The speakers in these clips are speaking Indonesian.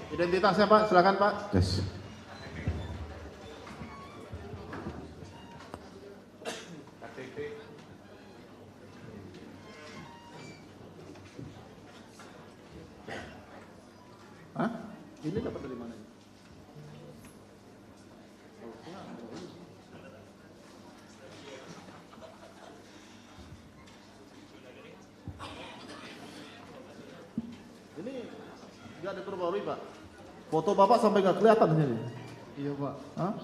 Identitasnya Pak, silakan Pak. Yes. Hah? Ini dapat dari mana? Ini nggak diperbarui Pak. Foto Bapak sampai nggak kelihatan ini. Iya Pak. Hah?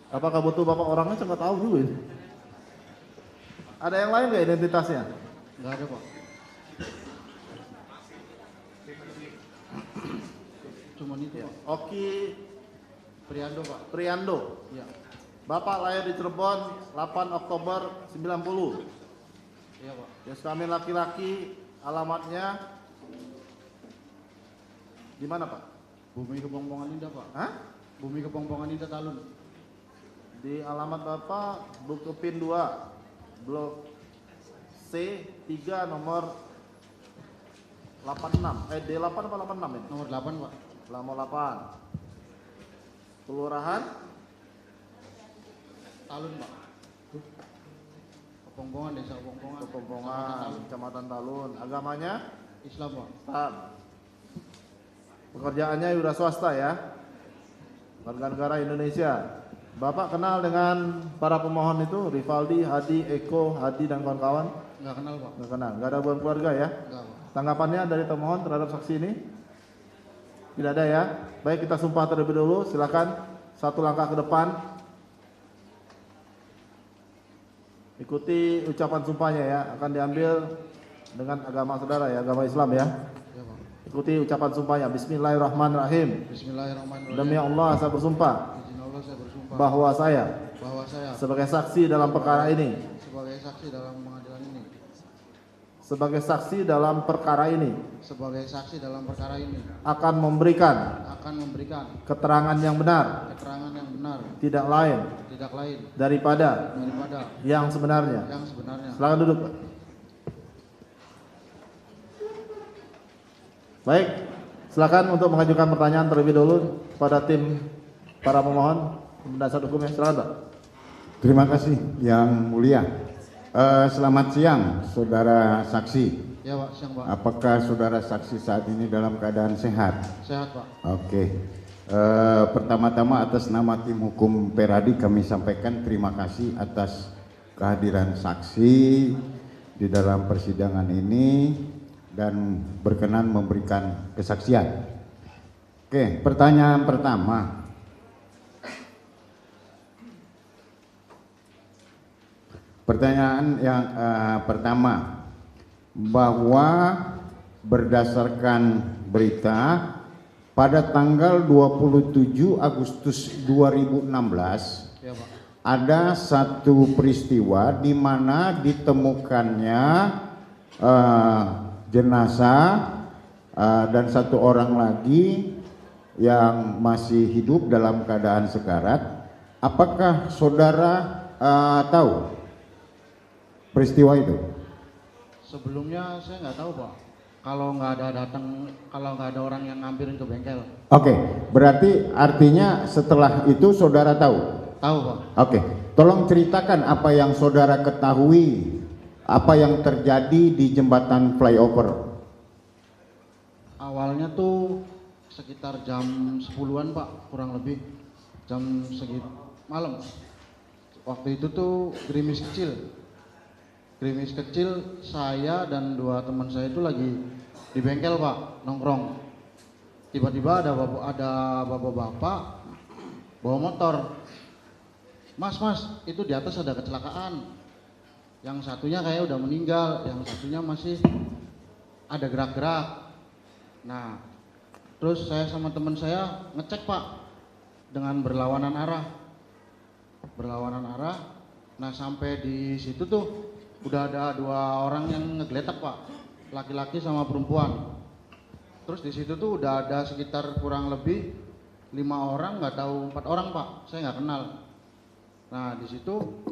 Apakah betul Bapak orangnya? Saya nggak tahu juga ini. Ada yang lain nggak identitasnya? Nggak ada Pak. Cuman itu Pak. Oki Priando Pak. Priando. Iya. Bapak lahir di Cirebon 8 Oktober 90. Iya Pak. Jenis kelamin laki-laki, alamatnya di mana Pak? Bumi Kepongpongan Indah Pak. Hah? Bumi Kepongpongan Indah Talun. Di alamat Bapak Bukopin 2, Blok C 3 nomor 86. D8 apa 86 ini? Nomor 8 Pak. Nomor 8. Kelurahan Talun Pak. Kepongpongan, Desa Kepongpongan. Kepongpongan, Kecamatan Talun. Agamanya Islam Pak. Islam. Pekerjaannya wira swasta ya. Warga negara Indonesia. Bapak kenal dengan para pemohon itu, Rivaldi, Hadi, Eko, Hadi dan kawan-kawan? Nggak kenal Pak. Nggak kenal. Nggak ada hubungan keluarga ya? Nggak Pak. Tanggapannya dari pemohon terhadap saksi ini? Tidak ada ya? Baik, kita sumpah terlebih dulu. Silakan satu langkah ke depan. Ikuti ucapan sumpahnya ya. Akan diambil dengan agama saudara ya, agama Islam ya. Iya Pak. Ikuti ucapan sumpahnya. Bismillahirrahmanirrahim. Bismillahirrahmanirrahim. Demi Allah saya bersumpah Izin Allah saya bersumpah bahwa saya bahwa saya sebagai saksi dalam perkara ini, sebagai saksi dalam pengadilan ini, sebagai saksi dalam perkara ini sebagai saksi dalam perkara ini akan memberikan akan memberikan keterangan yang benar, keterangan yang benar, tidak lain tidak lain daripada daripada yang sebenarnya. yang sebenarnya. Silakan duduk, Pak. Baik, silakan untuk mengajukan pertanyaan terlebih dahulu kepada tim para pemohon penasihat hukumnya. Silakan, Pak. Terima kasih Yang Mulia. Selamat siang saudara saksi. Ya Pak, siang Pak. Apakah saudara saksi saat ini dalam keadaan sehat? Sehat Pak. Oke. Pertama-tama atas nama tim hukum Peradi kami sampaikan terima kasih atas kehadiran saksi di dalam persidangan ini dan berkenan memberikan kesaksian. Oke, pertanyaan pertama. Pertanyaan yang pertama, bahwa berdasarkan berita pada tanggal 27 Agustus 2016 Ya Pak. ada satu peristiwa di mana ditemukannya jenazah dan satu orang lagi yang masih hidup dalam keadaan sekarat. Apakah saudara tahu peristiwa itu? Sebelumnya saya nggak tahu Pak. Kalau nggak ada orang yang ngambilin ke bengkel. Oke, berarti artinya setelah itu saudara tahu? Tahu Pak. Oke, tolong ceritakan apa yang saudara ketahui, apa yang terjadi di jembatan flyover. Awalnya tuh sekitar jam 10-an Pak, kurang lebih jam segitu malam. Waktu itu tuh gerimis kecil, saya dan dua teman saya itu lagi di bengkel Pak, nongkrong. Tiba-tiba ada bapak-bapak bawa motor. Mas, itu di atas ada kecelakaan. Yang satunya kayak udah meninggal, yang satunya masih ada gerak-gerak. Nah, terus saya sama teman saya ngecek Pak dengan berlawanan arah. Nah, sampai di situ tuh udah ada dua orang yang ngegeletak Pak, laki-laki sama perempuan. Terus di situ tuh udah ada sekitar kurang lebih 5 orang, nggak tahu 4 orang Pak, saya nggak kenal. Nah di situ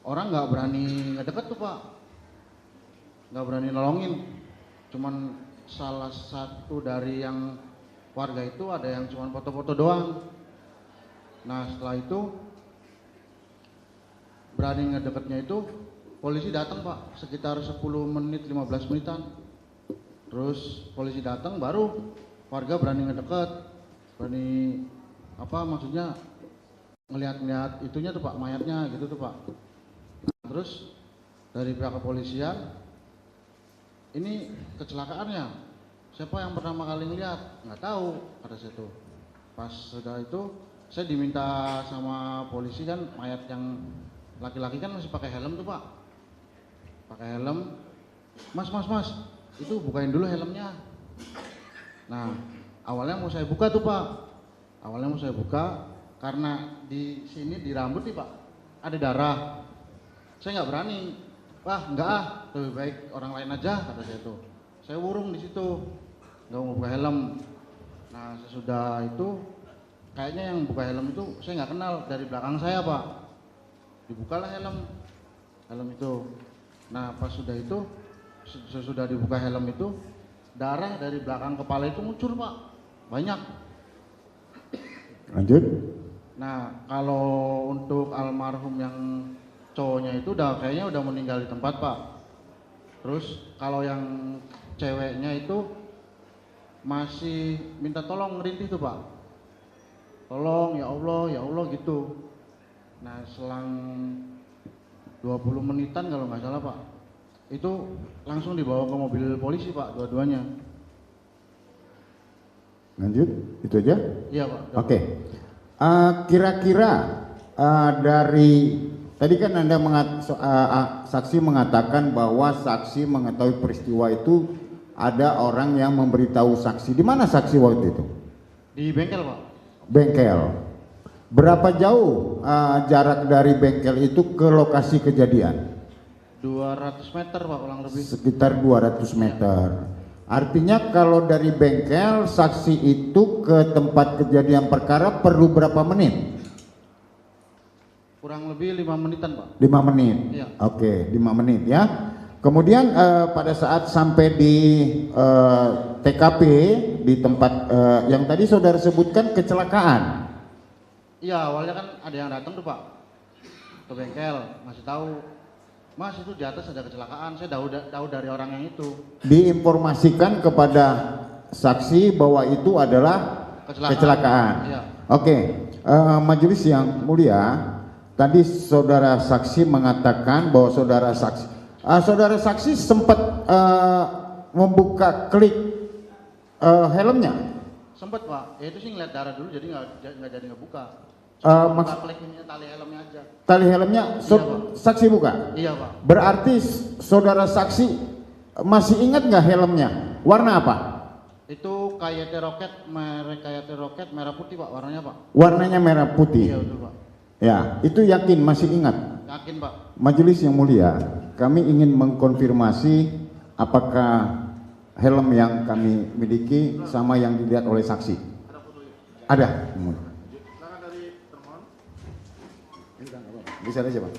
orang nggak berani ngedeket tuh Pak, nggak berani nolongin. Cuman salah satu dari yang warga itu ada yang cuma foto-foto doang. Nah setelah itu berani ngedeketnya itu polisi datang pak, sekitar 10 menit 15 menitan. Terus polisi datang baru warga berani ngedeket, berani apa maksudnya ngelihat-ngelihat itunya tuh pak, mayatnya gitu tuh pak. Nah, terus dari pihak kepolisian, ini kecelakaannya siapa yang pertama kali ngeliat? Nggak tahu kata saya tuh. Pas sudah itu saya diminta sama polisi kan, mayat yang laki-laki kan masih pakai helm tuh pak, pakai helm. Mas itu bukain dulu helmnya. Nah awalnya mau saya buka tuh pak, awalnya mau saya buka karena di sini di rambut nih pak ada darah. Saya nggak berani, wah enggak ah, lebih baik orang lain aja kata saya tuh. Saya wurung di situ, nggak mau buka helm. Nah sesudah itu kayaknya yang buka helm itu saya nggak kenal, dari belakang saya pak. Dibukalah helm itu. Nah pas sudah itu, sesudah dibuka helm itu, darah dari belakang kepala itu ngucur pak, banyak. Lanjut. Nah kalau untuk almarhum yang cowoknya itu kayaknya udah meninggal di tempat pak. Terus kalau yang ceweknya itu masih minta tolong ngerintih tuh pak, tolong ya Allah gitu. Nah selang 20 menitan kalau nggak salah pak, itu langsung dibawa ke mobil polisi pak, dua-duanya. Lanjut, itu aja? Iya pak. Oke. Kira-kira dari tadi kan Anda saksi mengatakan bahwa saksi mengetahui peristiwa itu ada orang yang memberitahu saksi. Di mana saksi waktu itu? Di bengkel pak. Bengkel. Berapa jauh jarak dari bengkel itu ke lokasi kejadian? 200 meter pak kurang lebih. Sekitar 200 meter. Artinya kalau dari bengkel saksi itu ke tempat kejadian perkara perlu berapa menit? Kurang lebih 5 menitan pak. 5 menit. Iya. Oke, 5 menit ya. Kemudian pada saat sampai di TKP di tempat yang tadi saudara sebutkan kecelakaan. Iya awalnya kan ada yang datang tuh pak ke bengkel, ngasih tahu, Mas itu di atas ada kecelakaan. Saya tahu dari orang yang itu. Diinformasikan kepada saksi bahwa itu adalah kecelakaan. Iya. Oke, majelis yang mulia, tadi saudara saksi mengatakan bahwa saudara saksi sempat membuka klik helmnya. Sempet pak, ya itu sih ngeliat darah dulu, jadi nggak jadi ngebuka. Maksud klik ini tali helmnya aja. Tali helmnya Iya, Pak. saksi buka. Iya pak. Berarti saudara saksi masih ingat nggak helmnya? Warna apa? Itu Coyote Rocket, merek Coyote Rocket merah putih pak, warnanya pak. Warnanya merah putih. Iya betul pak. Ya, itu yakin masih ingat. Yakin pak. Majelis yang mulia, kami ingin mengkonfirmasi apakah helm yang kami miliki sama yang dilihat oleh saksi. Ada. Silakan dari termohon. Bisa aja Pak.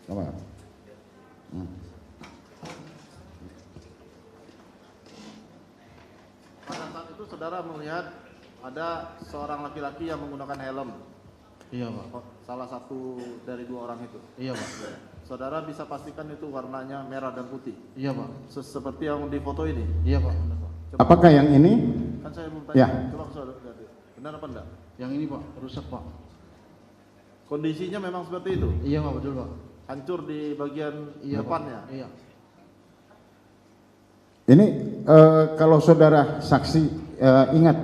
Apa? Pada saat itu saudara melihat ada seorang laki-laki yang menggunakan helm. Iya pak. Salah satu dari dua orang itu. Iya pak. Saudara bisa pastikan itu warnanya merah dan putih. Iya pak. Seperti yang di foto ini. Iya pak. Benar pak. Apakah yang ini? Kan saya belum tanya. Ya. Coba saudara lihat. Benar apa enggak? Yang ini pak rusak pak. Kondisinya memang seperti itu. Iya pak betul pak. Hancur di bagian Iya depannya. Pak. Iya. Ini kalau saudara saksi ingat,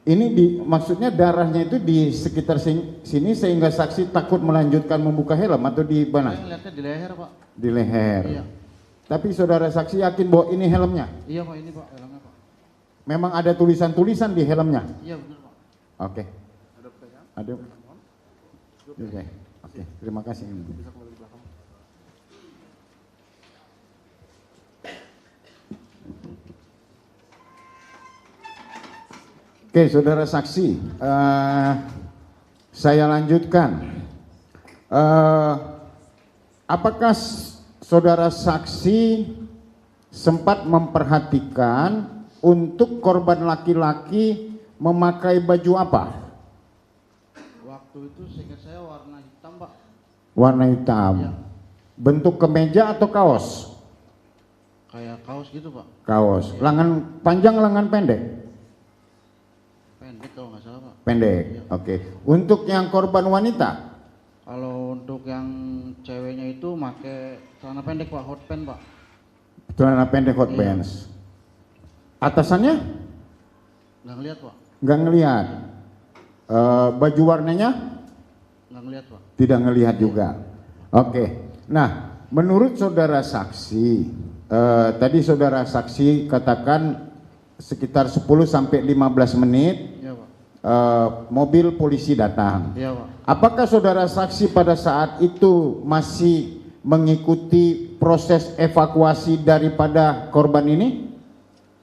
ini maksudnya darahnya itu di sekitar sini sehingga saksi takut melanjutkan membuka helm atau di mana? Saya ngeliatnya di leher pak. Di leher. Iya. Tapi saudara saksi yakin bahwa ini helmnya? Iya pak, ini pak helmnya pak. Memang ada tulisan-tulisan di helmnya? Iya benar pak. Oke. Ada pertanyaan? Ada. Oke. Oke. Terima kasih. Bisa kembali ke belakang. Oke, saudara saksi, saya lanjutkan. Apakah saudara saksi sempat memperhatikan untuk korban laki-laki memakai baju apa? Waktu itu seingat saya warna hitam Pak. Warna hitam. Iya. Bentuk kemeja atau kaos? Kayak kaos gitu Pak. Kaos. Iya. Lengan panjang, lengan pendek? Pendek kalau nggak salah Pak. Pendek. Iya. Oke. Untuk yang korban wanita? Kalau untuk yang ceweknya itu pakai celana pendek Pak, hot pants Pak. Celana pendek hot Iya. pants. Atasannya? Nggak ngeliat Pak. Nggak ngelihat. Baju warnanya? Nggak ngeliat Pak. Tidak ngelihat juga. Oke. Nah, menurut saudara saksi, tadi saudara saksi katakan sekitar 10 sampai 15 menit Iya Pak. mobil polisi datang. Iya Pak. Apakah saudara saksi pada saat itu masih mengikuti proses evakuasi daripada korban ini?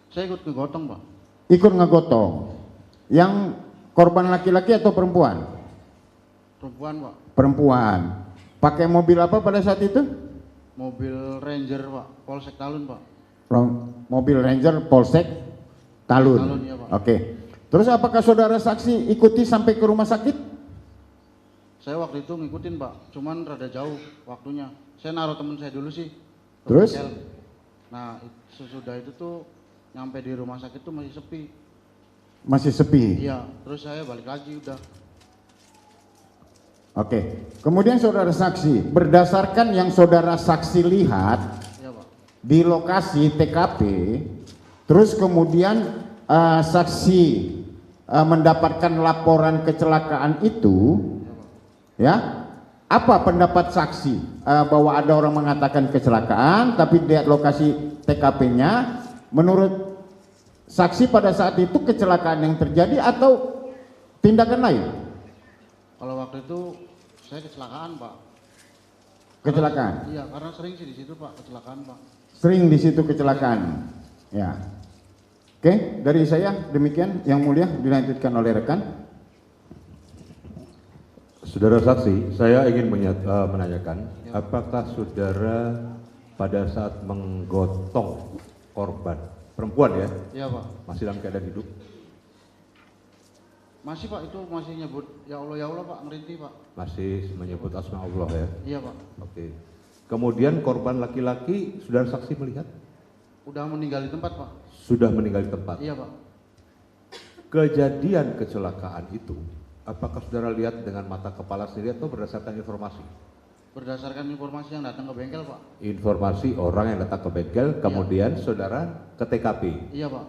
Saya ikut ngegotong Pak. Ikut ngegotong. Yang korban laki-laki atau perempuan? Perempuan Pak. Perempuan. Pakai mobil apa pada saat itu? Mobil Ranger Pak, Polsek Talun Pak. Mobil Ranger Polsek Talun. Talun, iya, Pak. Oke. Terus apakah saudara saksi ikuti sampai ke rumah sakit? Saya waktu itu ngikutin Pak, cuman rada jauh waktunya. Saya naruh temen saya dulu sih. ke Terus? bengkel. Nah sesudah itu tuh nyampe di rumah sakit tuh masih sepi. Masih sepi. Iya, terus saya balik lagi udah. Oke. Kemudian saudara saksi, berdasarkan yang saudara saksi lihat Iya Pak. di lokasi TKP, terus kemudian saksi mendapatkan laporan kecelakaan itu, ya, apa pendapat saksi bahwa ada orang mengatakan kecelakaan, tapi lihat lokasi TKP-nya, menurut saksi pada saat itu kecelakaan yang terjadi atau tindakan lain? Kalau waktu itu saya kecelakaan Pak. Kecelakaan. Iya, karena sering sih di situ Pak kecelakaan Pak. Sering di situ kecelakaan. Ya. Oke, dari saya demikian. Yang mulia dilanjutkan oleh rekan. Saudara saksi, saya ingin menanyakan, apakah saudara pada saat menggotong korban, perempuan ya, Iya Pak. masih dalam keadaan hidup? Masih Pak, itu masih nyebut ya Allah Pak, ngerintih Pak. Masih menyebut asma Allah ya? Iya Pak. Oke. Kemudian korban laki-laki, saudara saksi melihat? Udah meninggal di tempat Pak. Sudah meninggal di tempat. Iya Pak. Kejadian kecelakaan itu, apakah saudara lihat dengan mata kepala sendiri atau berdasarkan informasi? Berdasarkan informasi yang datang ke bengkel Pak. Informasi orang yang datang ke bengkel, kemudian saudara ke TKP. Iya Pak.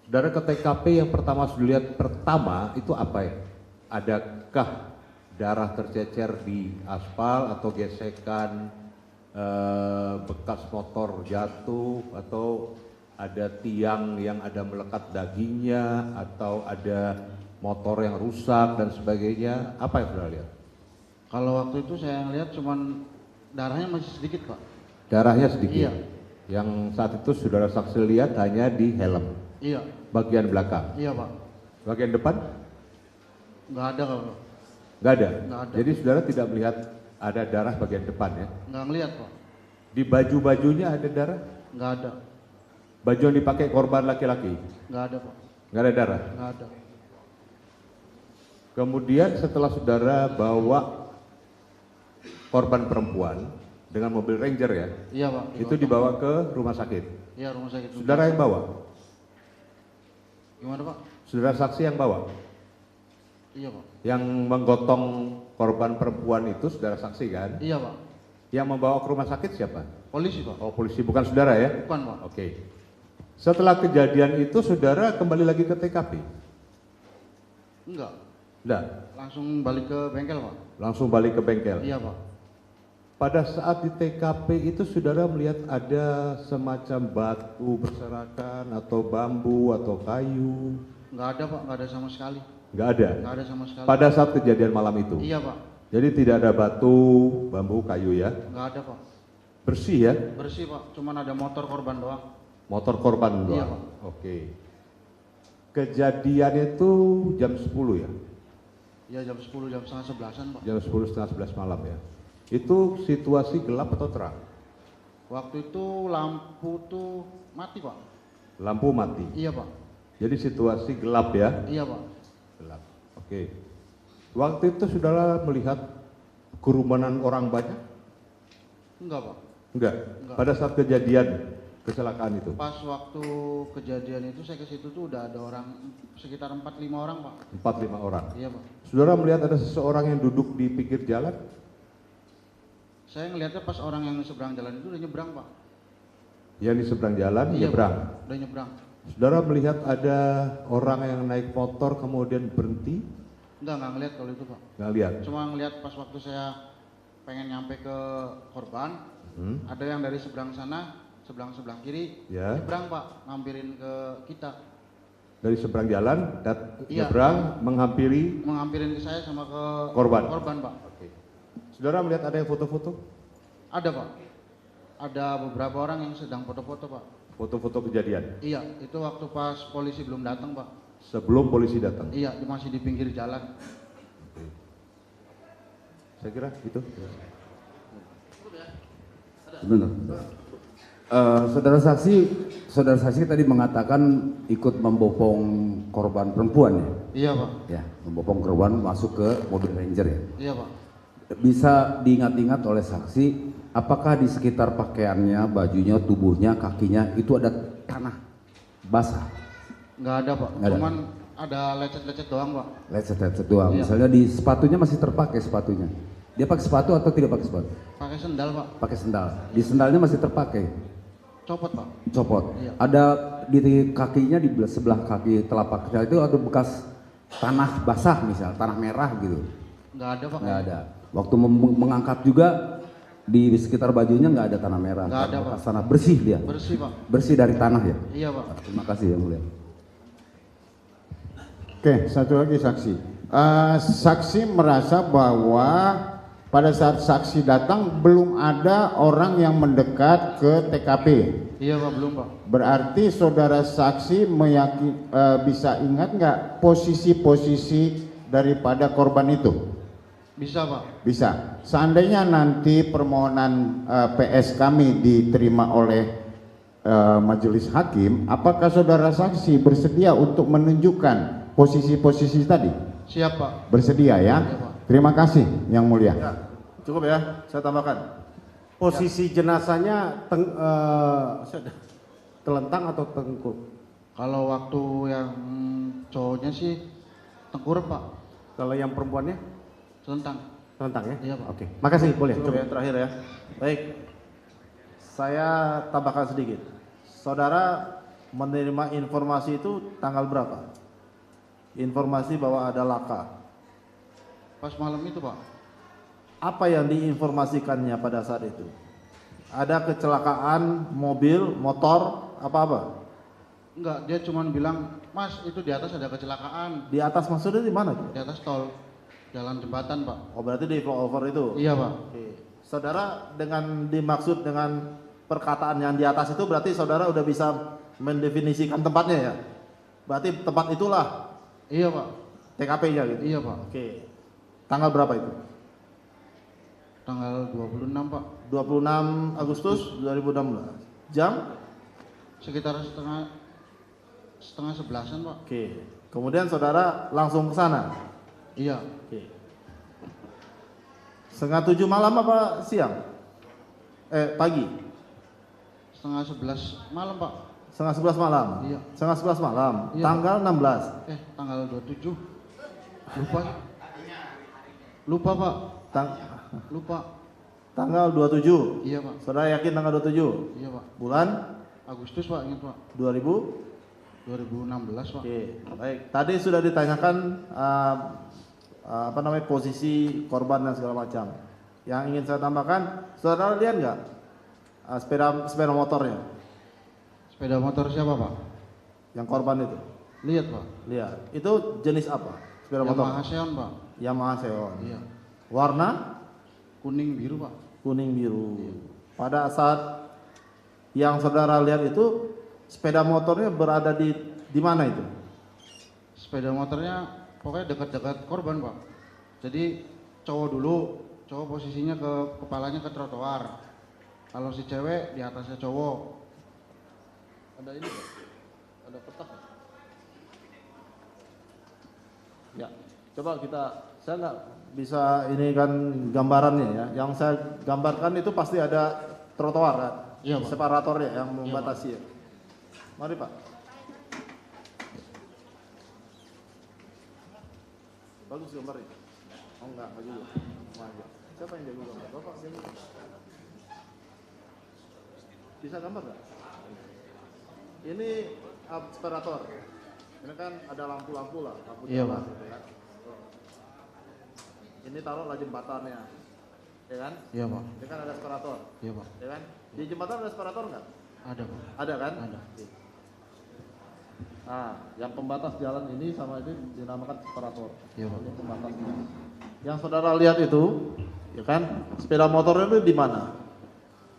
Saudara ke TKP yang pertama sudah lihat pertama itu apa ya? Adakah darah tercecer di aspal atau gesekan bekas motor jatuh atau ada tiang yang ada melekat dagingnya atau ada motor yang rusak dan sebagainya? Apa yang saudara lihat? Kalau waktu itu saya lihat cuman darahnya masih sedikit Pak. Darahnya sedikit. Iya. Yang saat itu saudara saksi lihat hanya di helm, Iya. bagian belakang. Iya Pak. Bagian depan? Nggak ada kalau. Nggak ada. Nggak ada. Jadi saudara tidak melihat ada darah bagian depan ya? Nggak ngelihat Pak. Di baju-bajunya ada darah? Nggak ada. Baju yang dipakai korban laki-laki? Nggak ada Pak. Nggak ada darah? Nggak ada. Kemudian setelah saudara bawa korban perempuan dengan mobil Ranger ya, Iya Pak. itu dibawa ke rumah sakit. Iya rumah sakit. Saudara yang bawa? Gimana Pak? Saudara saksi yang bawa? Iya Pak. Yang menggotong korban perempuan itu saudara saksi kan? Iya Pak. Yang membawa ke rumah sakit siapa? Polisi Pak. Oh polisi, bukan saudara ya? Bukan Pak. Oke. Setelah kejadian itu saudara kembali lagi ke TKP? Enggak. Enggak, Langsung balik ke bengkel Pak. langsung balik ke bengkel. Iya Pak. Pada saat di TKP itu saudara melihat ada semacam batu berserakan atau bambu atau kayu? Nggak ada Pak. Nggak ada sama sekali. Nggak ada. Nggak ada sama sekali. Pada saat kejadian malam itu? Iya Pak. Jadi tidak ada batu, bambu, kayu ya? Nggak ada Pak. Bersih ya? Bersih Pak. Cuman ada motor korban doang. Motor korban doang? Iya, Pak. Oke. Kejadian itu jam 10 ya? Iya jam 10, jam setengah 11-an Pak. Jam 10 setengah 11 malam ya? Itu situasi gelap atau terang? Waktu itu lampu tuh mati Pak. Lampu mati. Iya Pak. Jadi situasi gelap ya? Iya Pak. Gelap. Oke. Waktu itu saudara melihat kerumunan orang banyak? Enggak Pak. Enggak. Enggak. Pada saat kejadian kecelakaan itu? Pas waktu kejadian itu saya ke situ tuh udah ada orang sekitar 4-5 orang Pak. 4-5 orang. Iya Pak. Saudara melihat ada seseorang yang duduk di pinggir jalan? Saya ngelihatnya pas orang yang seberang jalan itu udah nyebrang Pak. Yang di seberang jalan Iya, nyebrang. Pak. Udah nyebrang. Saudara melihat ada orang yang naik motor kemudian berhenti? Enggak ngelihat kalau itu Pak. Nggak lihat. Cuma ngelihat pas waktu saya pengen nyampe ke korban, ada yang dari seberang sana, sebelah kiri, Ya. nyebrang Pak, ngampirin ke kita. Dari seberang jalan, Iya. nyebrang, menghampiri. Menghampirin ke saya sama ke Korban. korban Pak. Oke. Saudara melihat ada yang foto-foto? Ada Pak. Ada beberapa orang yang sedang foto-foto Pak. Foto-foto kejadian Iya, itu waktu pas polisi belum datang Pak. sebelum polisi datang. Iya, masih di pinggir jalan. Saya kira itu. Sebentar. Saudara saksi tadi mengatakan ikut membopong korban perempuan ya? Iya Pak. Ya, membopong korban masuk ke mobil Ranger ya? Iya Pak. Bisa diingat-ingat oleh saksi, apakah di sekitar pakaiannya, bajunya, tubuhnya, kakinya itu ada tanah basah? Nggak ada Pak. Nggak ada. Cuman ada lecet-lecet doang Pak. Lecet-lecet doang. Iya. Misalnya di sepatunya masih terpakai sepatunya. Dia pakai sepatu atau tidak pakai sepatu? Pakai sendal Pak. Pakai sendal. Di sendalnya masih terpakai. Copot Pak. Copot. Iya. Ada di kakinya di sebelah kaki telapak kaki itu ada bekas tanah basah misal, tanah merah gitu. Nggak ada Pak. Nggak ada. Waktu mengangkat juga di sekitar bajunya nggak ada tanah merah. Nggak ada, bekas Pak. tanah bersih dia. Bersih Pak. Bersih dari tanah ya. Iya Pak. Terima kasih yang mulia. Oke, satu lagi saksi. Saksi merasa bahwa pada saat saksi datang belum ada orang yang mendekat ke TKP. Iya Pak, belum Pak. Berarti saudara saksi bisa ingat nggak posisi-posisi daripada korban itu? Bisa Pak. Bisa. Seandainya nanti permohonan PS kami diterima oleh majelis hakim, apakah saudara saksi bersedia untuk menunjukkan posisi-posisi tadi? Siap Pak. Bersedia ya? Iya, Pak. Terima kasih yang mulia. Ya, cukup ya, saya tambahkan. Posisi jenazahnya telentang atau tengkurap? Kalau waktu yang cowoknya sih tengkurap Pak. Kalau yang perempuannya Telentang. telentang ya? Iya, Pak. Oke, makasih boleh. Cukup ya, terakhir ya. Baik, saya tambahkan sedikit. Saudara menerima informasi itu tanggal berapa? Informasi bahwa ada laka. Pas malam itu Pak. Apa yang diinformasikannya pada saat itu? Ada kecelakaan mobil, motor, apa-apa? Enggak, dia cuma bilang, Mas itu di atas ada kecelakaan. Di atas maksudnya di mana tuh? Di atas tol. Jalan jembatan Pak. Oh, berarti di flyover itu? Iya Pak. Oke. Saudara dengan dimaksud dengan perkataan yang di atas itu berarti saudara udah bisa mendefinisikan tempatnya ya? Berarti tempat itulah Iya Pak. TKP-nya gitu? Iya Pak. Oke. Tanggal berapa itu? Tanggal 26 Pak. 26 Agustus 2016. Jam? Sekitar setengah 11-an Pak. Oke. Kemudian saudara langsung ke sana? Iya. Oke. Setengah 7 malam apa siang? Pagi? Setengah 11 malam Pak. Setengah 11 malam? Iya. Setengah 11 malam? Iya, Tanggal 16? Tanggal 27. Lupa. Lupa Pak. Lupa. Tanggal 27? Iya Pak. Saudara yakin tanggal 27? Iya Pak. Bulan? Agustus Pak, ingat Pak. 2016? 2016 Pak. Oke, baik. Tadi sudah ditanyakan posisi korban dan segala macam. Yang ingin saya tambahkan, saudara lihat nggak sepeda motornya? Sepeda motor siapa Pak? Yang korban itu? Lihat Pak. Lihat. Itu jenis apa? Sepeda motor? Yamaha Xeon Pak. Yamaha Xeon. Iya. Warna? Kuning biru Pak. Kuning biru. Pada saat yang saudara lihat itu sepeda motornya berada di mana itu? Sepeda motornya pokoknya dekat-dekat korban Pak. Jadi cowok posisinya kepalanya ke trotoar. Kalau si cewek di atasnya cowok. Ada ini Pak. Ada peta? Ya, coba saya nggak bisa ini kan gambarannya ya. Yang saya gambarkan itu pasti ada trotoar kan? Iya, Pak. Separatornya yang membatasi ya. Mari Pak. Bagus gambarnya. Oh enggak juga. Wajah. Siapa yang jago gambar? Bapak jago. Bisa gambar nggak? Ini separator. Ini kan ada lampu-lampu lah, lampu Iya, jalan Pak. gitu kan. Ini taruhlah jembatannya, ya kan? Iya, Pak. Ini kan ada separator, Iya, Pak. ya kan? Di jembatan ada separator nggak? Ada, Pak. Ada kan? Ada. Nah, yang pembatas jalan ini sama ini dinamakan separator. Iya, Pak. Ini pembatasnya. Yang saudara lihat itu, ya kan? Sepeda motornya itu di mana?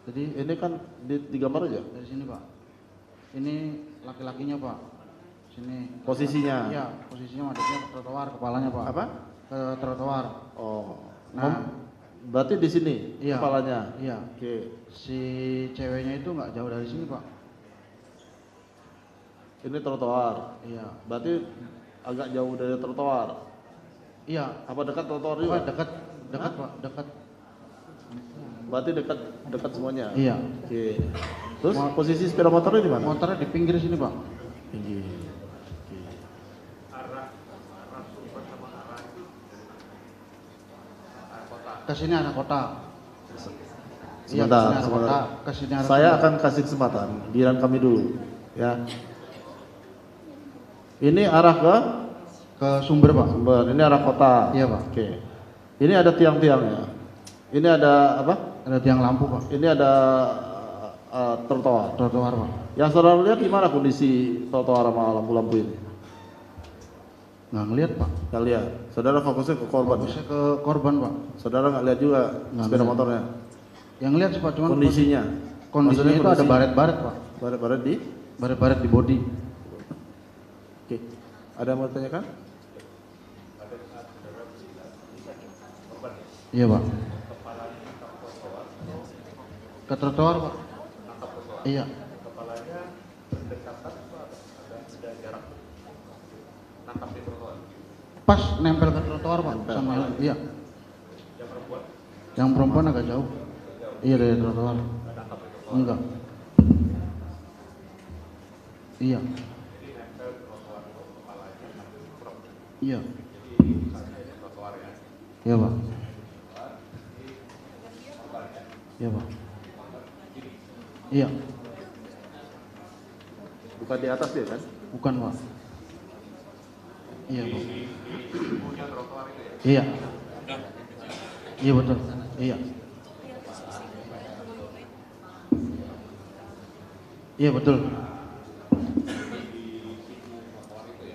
Jadi Ini kan di gambar aja. dari sini, Pak. Ini laki-lakinya, Pak. Sini. Posisinya. Iya, posisinya madepnya ke trotoar, kepalanya, Pak. Apa? Ke trotoar. Oh. Nah. Berarti di sini Iya. kepalanya. Iya. Oke. Si ceweknya itu nggak jauh dari sini, Pak. Ini trotoar. Iya. Berarti agak jauh dari trotoar. Iya. Apa dekat trotoar Oh, juga? dekat, Pak, dekat. Berarti dekat semuanya. Iya. Oke. Terus posisi sepeda motornya di mana? Motornya di pinggir sini, Pak. Pinggir. Ke sini ada kota. Iya, Sebentar, ke sini ada sebentar. kota. Ke sini ada Saya kota. akan kasih kesempatan. Giliran kami dulu, ya. Ini arah Ke sumber, Pak. sumber. Ini arah kota. Iya, Pak. Oke. Ini ada tiang-tiangnya. Ini ada apa? Ada tiang lampu, Pak. Ini ada trotoar. Trotoar, Pak. Yang saudara lihat gimana kondisi trotoar sama lampu-lampu ini? Nggak ngeliat, Pak. Nggak lihat. Saudara fokusnya ke korban. Fokusnya ke korban, Pak. Saudara nggak lihat juga Nggak sepeda lihat. motornya. Yang lihat sih, Pak, cuman Kondisinya. kondisinya Maksudnya itu ada baret-baret, Pak. Baret-baret di. Baret-baret di body. Oke. Ada yang mau ditanyakan? Iya, Pak. Ke trotoar, Pak. Iya. Pas nempel ke trotoar, Pak. Sama iya. Yang perempuan agak jauh. Iya, dari trotoar. Enggak. Iya. Iya. Iya, Pak. Iya, Pak. Iya. Bukan di atas dia kan? Bukan, Pak. Iya, Pak. Iya. Iya, betul. Iya. Iya, betul.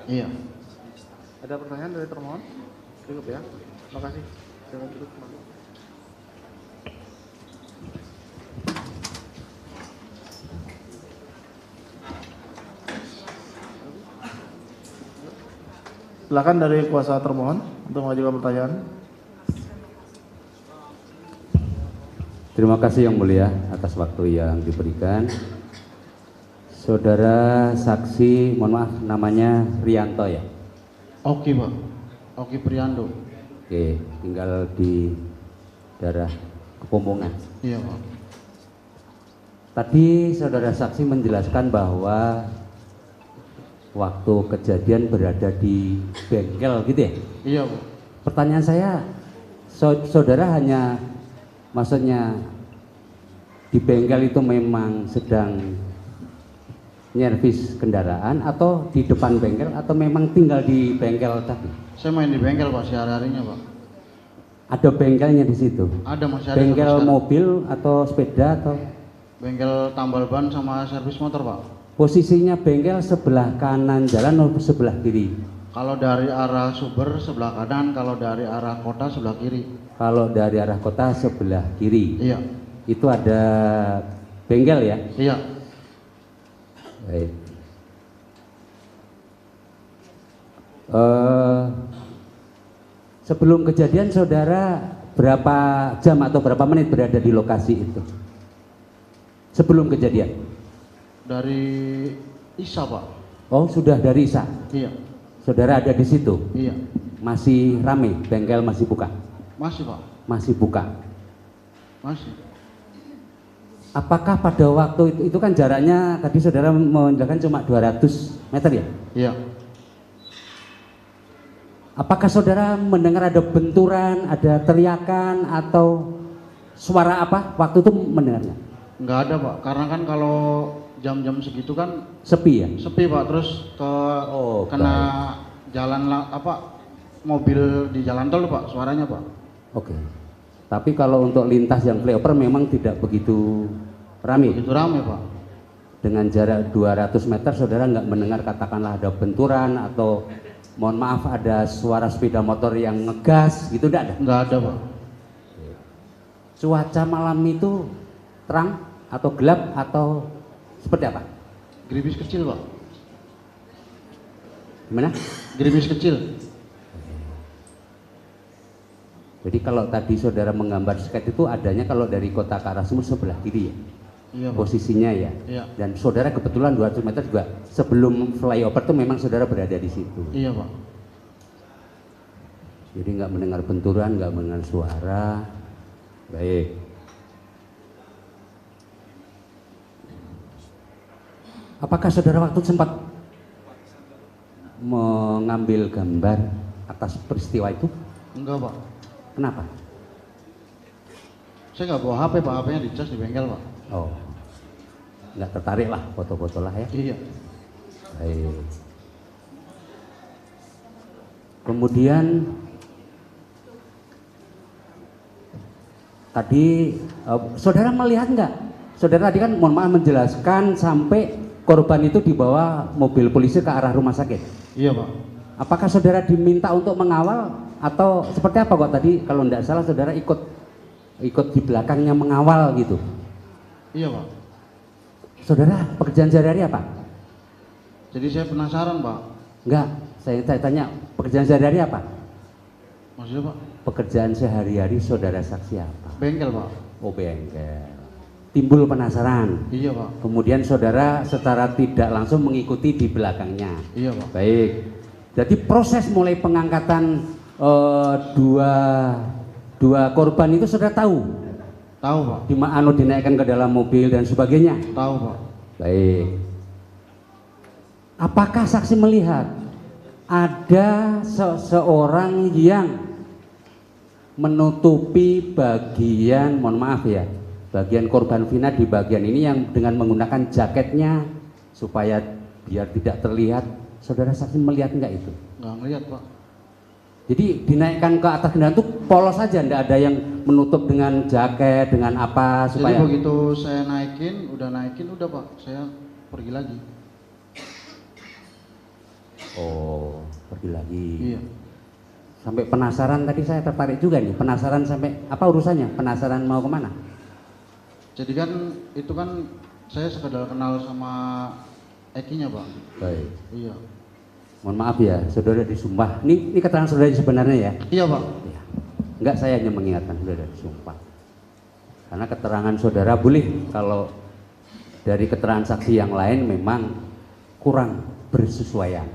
Iya. Ada pertanyaan dari termohon? Cukup ya. Terima kasih. Jangan duduk. Silakan dari kuasa termohon untuk mengajukan pertanyaan. Terima kasih Yang Mulia atas waktu yang diberikan. Saudara saksi, mohon maaf namanya Rianto ya? Oke, Pak. Oke, Priando. Oke, tinggal di daerah Kepombongan. Iya, Pak. Tadi saudara saksi menjelaskan bahwa waktu kejadian berada di bengkel gitu ya? Iya, Pak. Pertanyaan saya, saudara hanya maksudnya di bengkel itu memang sedang nyervis kendaraan atau di depan bengkel atau memang tinggal di bengkel tadi? Saya main di bengkel, Pak, sehari-harinya, Pak. Ada bengkelnya di situ? Ada, masih ada. Bengkel sampai sekarang. mobil atau sepeda atau? Bengkel tambal ban sama servis motor, Pak. Posisinya bengkel sebelah kanan jalan atau sebelah kiri? Kalau dari arah Sumber sebelah kanan, kalau dari arah kota sebelah kiri. Kalau dari arah kota sebelah kiri. Iya. Itu ada bengkel ya? Iya. Baik. Sebelum kejadian saudara berapa jam atau berapa menit berada di lokasi itu? Sebelum kejadian? Dari Isa, Pak. Oh, sudah dari Isa. Iya, Saudara ada di situ. iya. Masih rame, bengkel masih buka. Masih Pak, Masih buka. masih. Apakah pada waktu itu kan jaraknya tadi saudara menjelaskan cuma 200 meter ya? Iya. Apakah saudara mendengar ada benturan, ada teriakan atau suara apa waktu itu mendengarnya? Nggak ada Pak, karena kan kalau jam-jam segitu kan Sepi ya? sepi Pak, terus Oh, kena jalan mobil di jalan tol Pak, suaranya Pak. Oke. Tapi kalau untuk lintas yang flyover memang tidak begitu ramai. Itu rame Pak. Dengan jarak 200 meter saudara nggak mendengar katakanlah ada benturan atau mohon maaf ada suara sepeda motor yang ngegas gitu, enggak ada? Nggak ada Pak. Cuaca malam itu terang atau gelap atau seperti apa? Gerimis kecil Pak. Gimana? Gerimis kecil. Jadi kalau tadi saudara menggambar skate itu adanya kalau dari kota Karasumur sebelah kiri ya? Iya Pak. Posisinya ya? Iya. Dan saudara kebetulan 200 meter juga sebelum flyover itu memang saudara berada di situ. Iya Pak. Jadi nggak mendengar benturan, nggak mendengar suara. Baik. Apakah saudara waktu sempat mengambil gambar atas peristiwa itu? Enggak Pak. Kenapa? Saya nggak bawa HP Pak, HP-nya dicas di bengkel Pak. Oh, nggak tertarik lah foto-foto lah ya. Iya. Baik. Kemudian tadi saudara melihat nggak? Saudara tadi kan mohon maaf menjelaskan sampai korban itu dibawa mobil polisi ke arah rumah sakit. Iya Pak. Apakah saudara diminta untuk mengawal atau seperti apa kok tadi kalau tidak salah saudara ikut di belakangnya mengawal gitu? Iya Pak. Saudara pekerjaan sehari-hari apa? Jadi saya penasaran Pak. Enggak, saya tanya pekerjaan sehari-hari apa? Maksudnya Pak? Pekerjaan sehari-hari saudara saksi apa? Bengkel Pak. Oh, bengkel. Timbul penasaran. Iya Pak. Kemudian saudara secara tidak langsung mengikuti di belakangnya. Iya Pak. Baik. Jadi proses mulai pengangkatan dua korban itu saudara tahu? Tahu Pak. Di mana dinaikkan ke dalam mobil dan sebagainya? Tahu Pak. Baik. Apakah saksi melihat ada seseorang yang menutupi bagian, mohon maaf ya, bagian korban Vina di bagian ini yang dengan menggunakan jaketnya supaya biar tidak terlihat? Saudara saksi melihat enggak itu? Nggak ngeliat Pak. Jadi dinaikkan ke atas kendaraan itu polos saja, enggak ada yang menutup dengan jaket, dengan apa supaya. Jadi begitu saya naikin udah Pak, saya pergi lagi. Oh, pergi lagi. Iya. Sampai penasaran tadi saya tertarik juga nih, penasaran sampai apa urusannya? Penasaran mau kemana? Jadi kan itu kan saya sekedar kenal sama Ekinya Pak. Baik. Iya. Mohon maaf ya, saudara disumpah. Ini keterangan saudara sebenarnya ya? Iya Pak. Ya. Enggak, saya hanya mengingatkan saudara disumpah. Karena keterangan saudara boleh kalau dari keterangan saksi yang lain memang kurang bersesuaian.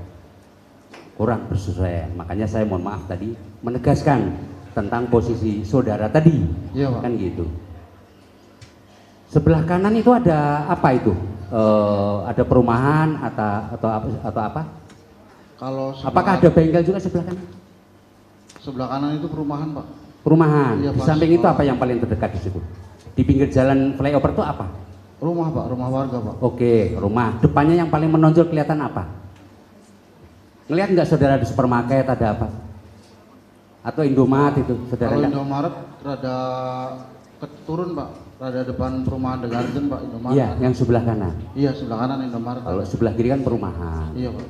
Kurang bersesuaian. Makanya saya mohon maaf tadi menegaskan tentang posisi saudara tadi. Iya Pak. Kan gitu. Sebelah kanan itu ada apa itu? Ada perumahan atau apa? Kalau Apakah ada bengkel juga sebelah kanan? sebelah kanan itu perumahan Pak. Perumahan. Iya, Di Pak. samping itu apa yang paling terdekat di situ? Di pinggir jalan flyover itu apa? Rumah Pak, rumah warga Pak. Oke, rumah. Depannya yang paling menonjol kelihatan apa? Ngelihat nggak saudara di supermarket ada apa? Atau Indomaret itu saudara Kalau lihat? Indomaret rada turun Pak, rada depan perumahan The Garden Pak, Indomaret. Iya, yang sebelah kanan. Iya, sebelah kanan Indomaret. Kalau ada. sebelah kiri kan perumahan. Iya Pak.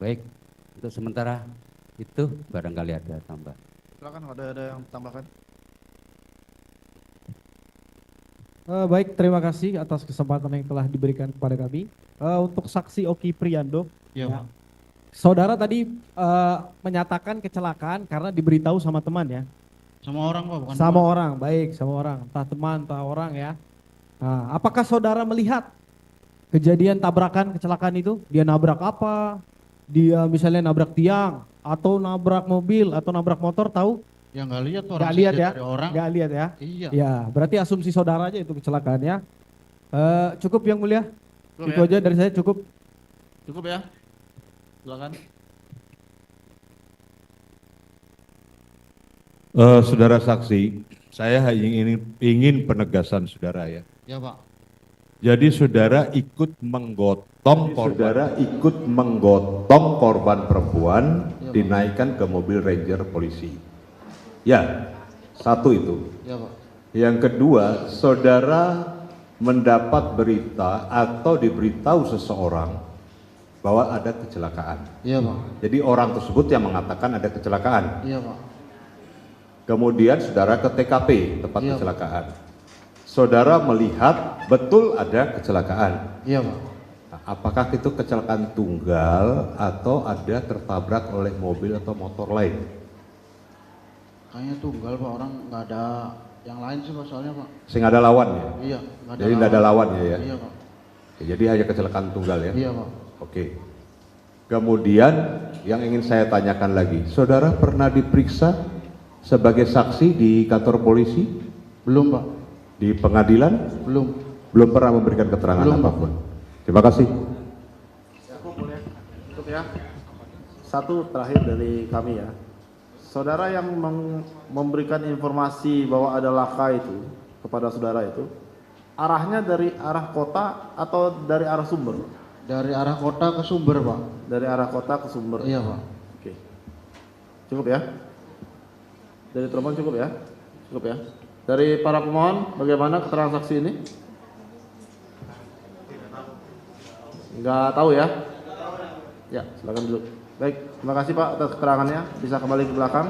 Baik, untuk sementara itu barangkali ada tambah. Silakan ada yang tambahkan. Baik, terima kasih atas kesempatan yang telah diberikan kepada kami. Untuk saksi Oki Priando, Iya Pak. saudara tadi menyatakan kecelakaan karena diberitahu sama teman ya? Sama orang Pak, bukan Sama teman. orang, baik sama orang, entah teman, entah orang ya. Nah, apakah saudara melihat kejadian tabrakan kecelakaan itu? Dia nabrak apa? Dia misalnya nabrak tiang atau nabrak mobil atau nabrak motor, tahu? Ya nggak lihat tuh Nggak lihat ya? dari orang. Nggak lihat ya? Iya. Ya, berarti asumsi saudara aja itu kecelakaannya. Cukup yang mulia? Cukup Itu ya? aja dari saya, cukup. Cukup ya? Silakan. Saudara saksi, saya ingin penegasan saudara ya. Ya Pak. Jadi saudara ikut menggotong korban perempuan Ya, Pak. dinaikkan ke mobil Ranger polisi. Ya, satu itu. Ya Pak. Yang kedua, saudara mendapat berita atau diberitahu seseorang bahwa ada kecelakaan. Iya Pak. Jadi orang tersebut yang mengatakan ada kecelakaan. Iya Pak. Kemudian saudara ke TKP tempat Iya, Pak. kecelakaan. Saudara melihat betul ada kecelakaan. Iya Pak. Nah, apakah itu kecelakaan tunggal atau ada tertabrak oleh mobil atau motor lain? Kayaknya tunggal Pak, orang nggak ada yang lain sih Pak soalnya Pak. Sehingga ada lawannya. Iya. Nggak Jadi tidak ada lawannya ya. Iya Pak. Oke, jadi hanya kecelakaan tunggal ya. Iya Pak. Oke. Kemudian yang ingin saya tanyakan lagi, saudara pernah diperiksa sebagai saksi di kantor polisi? Belum Pak. Di pengadilan? Belum. Belum pernah memberikan keterangan Belum, Pak. apapun. Terima kasih. Cukup ya. Satu terakhir dari kami ya. Saudara yang memberikan informasi bahwa ada laka itu kepada saudara itu, arahnya dari arah kota atau dari arah sumber? Dari arah kota ke Sumber Pak. Dari arah kota ke sumber. Iya Pak. Oke. Cukup ya? Dari termohon cukup ya? Cukup ya? Dari para pemohon, bagaimana keterangan saksi ini? Enggak tahu ya? Ya, silakan duduk. Baik, terima kasih Pak atas keterangannya. Bisa kembali ke belakang.